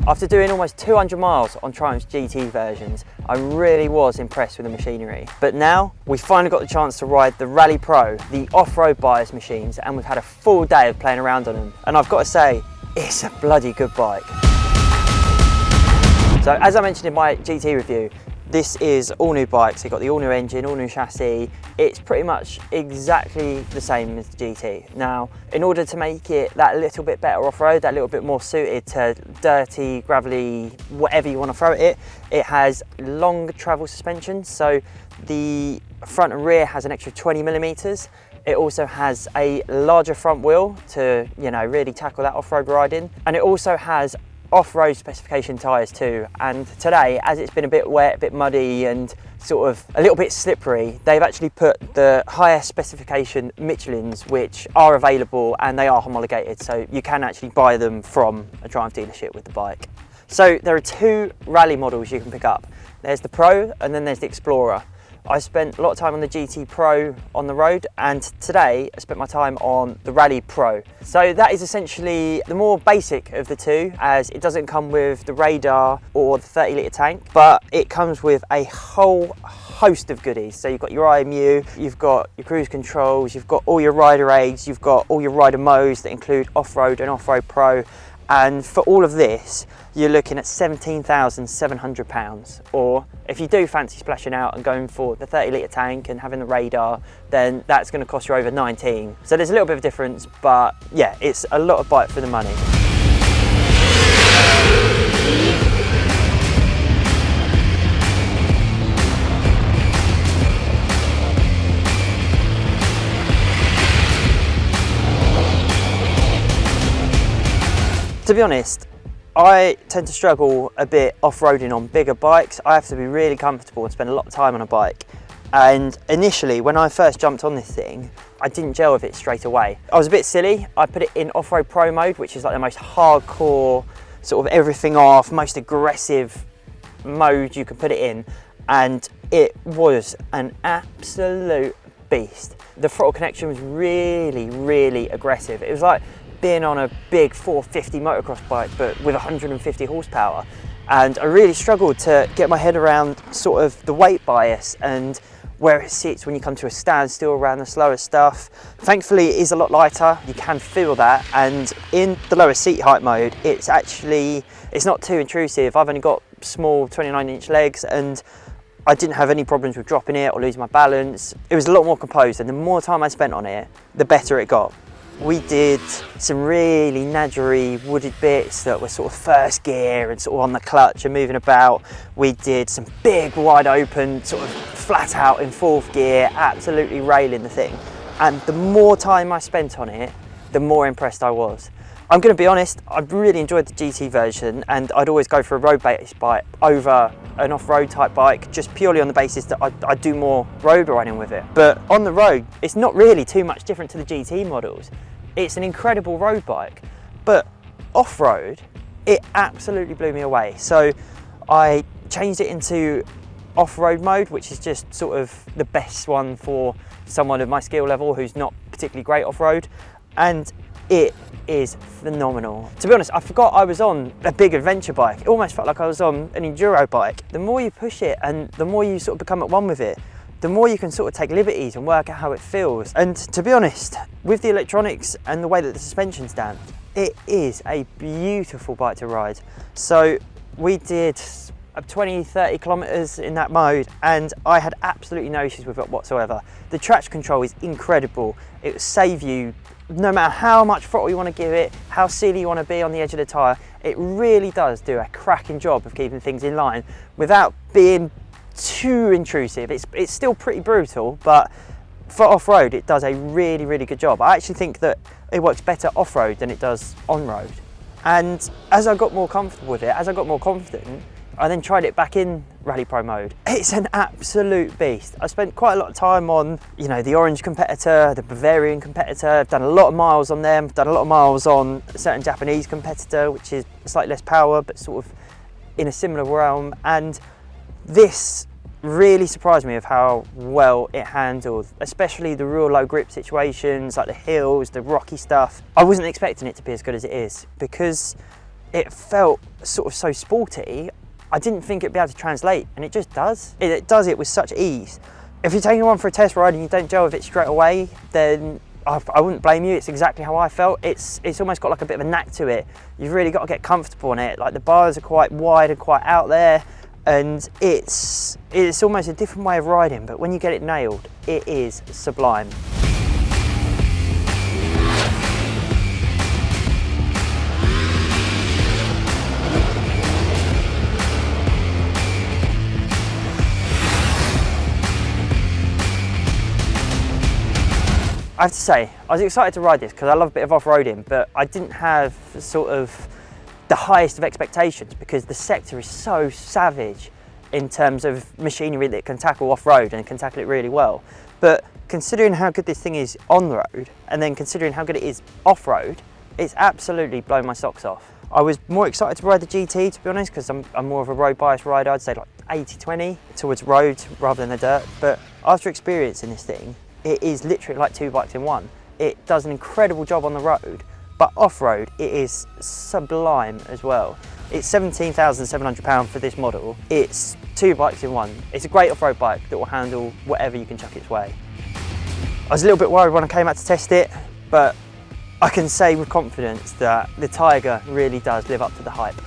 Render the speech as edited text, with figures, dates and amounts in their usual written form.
After doing almost 200 miles on Triumph's GT versions, I really was impressed with the machinery. But now, we finally got the chance to ride the Rally Pro, the off-road bias machines, and we've had a full day of playing around on them. And I've got to say, it's a bloody good bike. So as I mentioned in my GT review, this is all new bikes. You've got the all new engine, all new chassis. It's pretty much exactly the same as the GT. Now, in order to make it that little bit better off-road, that little bit more suited to dirty, gravelly, whatever you want to throw at it, it has long travel suspension. So the front and rear has an extra 20 millimeters. It also has a larger front wheel to, you know, really tackle that off-road riding. And it also has off-road specification tyres too, and today, as it's been a bit wet, a bit muddy and sort of a little bit slippery, they've actually put the higher specification Michelins, which are available and they are homologated, so you can actually buy them from a Triumph dealership with the bike. So there are two rally models you can pick up. There's the Pro and then there's the Explorer. I spent a lot of time on the GT Pro on the road, and today I spent my time on the Rally Pro. So that is essentially the more basic of the two, as it doesn't come with the radar or the 30-litre tank, but it comes with a whole host of goodies. So you've got your IMU, you've got your cruise controls, you've got all your rider aids, you've got all your rider modes that include Off-Road and Off-Road Pro. And for all of this, you're looking at £17,700, or if you do fancy splashing out and going for the 30-litre tank and having the radar, then that's going to cost you over 19. So there's a little bit of a difference, but yeah, it's a lot of bike for the money. To be honest, I tend to struggle a bit off-roading on bigger bikes. I have to be really comfortable and spend a lot of time on a bike. And initially, when I first jumped on this thing, I didn't gel with it straight away. I was a bit silly. I put it in Off-Road Pro mode, which is like the most hardcore, sort of everything off, most aggressive mode you can put it in. And it was an absolute beast. The throttle connection was really, really aggressive. It was like being on a big 450 motocross bike but with 150 horsepower, and I really struggled to get my head around sort of the weight bias and where it sits when you come to a standstill around the slower stuff. Thankfully it is a lot lighter, you can feel that, and in the lower seat height mode it's not too intrusive. I've only got small 29-inch legs and I didn't have any problems with dropping it or losing my balance. It was a lot more composed, and the more time I spent on it, the better it got. We did some really nadgery wooded bits that were sort of first gear and sort of on the clutch and moving about. We did some big wide open, sort of flat out in fourth gear, absolutely railing the thing. And the more time I spent on it, the more impressed I was. I'm going to be honest, I really enjoyed the GT version, and I'd always go for a road-based bike over an off-road type bike, just purely on the basis that I do more road riding with it. But on the road, it's not really too much different to the GT models. It's an incredible road bike, but off-road, it absolutely blew me away. So I changed it into off-road mode, which is just sort of the best one for someone of my skill level who's not particularly great off-road, and it is phenomenal. To be honest, I forgot I was on a big adventure bike. It almost felt like I was on an enduro bike. The more you push it and the more you sort of become at one with it, the more you can sort of take liberties and work out how it feels. And to be honest, with the electronics and the way that the suspension's done, it is a beautiful bike to ride. So we did 20-30 kilometers in that mode, and I had absolutely no issues with it whatsoever. The traction control is incredible. It will save you no matter how much throttle you want to give it, how silly you want to be on the edge of the tyre. It really does do a cracking job of keeping things in line without being too intrusive. It's still pretty brutal, but for off-road it does a really, really good job. I actually think that it works better off-road than it does on-road. And as I got more comfortable with it, as I got more confident, I then tried it back in Rally Pro mode. It's an absolute beast. I spent quite a lot of time on, you know, the Orange competitor, the Bavarian competitor. I've done a lot of miles on them. I've done a lot of miles on a certain Japanese competitor, which is slightly less power, but sort of in a similar realm. And this really surprised me of how well it handled, especially the real low grip situations, like the hills, the rocky stuff. I wasn't expecting it to be as good as it is, because it felt sort of so sporty. I didn't think it'd be able to translate, and it just does. It does it with such ease. If you're taking one for a test ride and you don't gel with it straight away, then I wouldn't blame you. It's exactly how I felt. It's almost got like a bit of a knack to it. You've really got to get comfortable on it. Like the bars are quite wide and quite out there, and it's almost a different way of riding, but when you get it nailed, it is sublime. I have to say, I was excited to ride this because I love a bit of off-roading, but I didn't have sort of the highest of expectations because the sector is so savage in terms of machinery that can tackle off-road and can tackle it really well. But considering how good this thing is on the road, and then considering how good it is off-road, it's absolutely blown my socks off. I was more excited to ride the GT, to be honest, because I'm more of a road biased rider. I'd say like 80-20 towards road rather than the dirt. But after experiencing this thing, it is literally like two bikes in one. It does an incredible job on the road, but off-road, it is sublime as well. It's £17,700 for this model. It's two bikes in one. It's a great off-road bike that will handle whatever you can chuck its way. I was a little bit worried when I came out to test it, but I can say with confidence that the Tiger really does live up to the hype.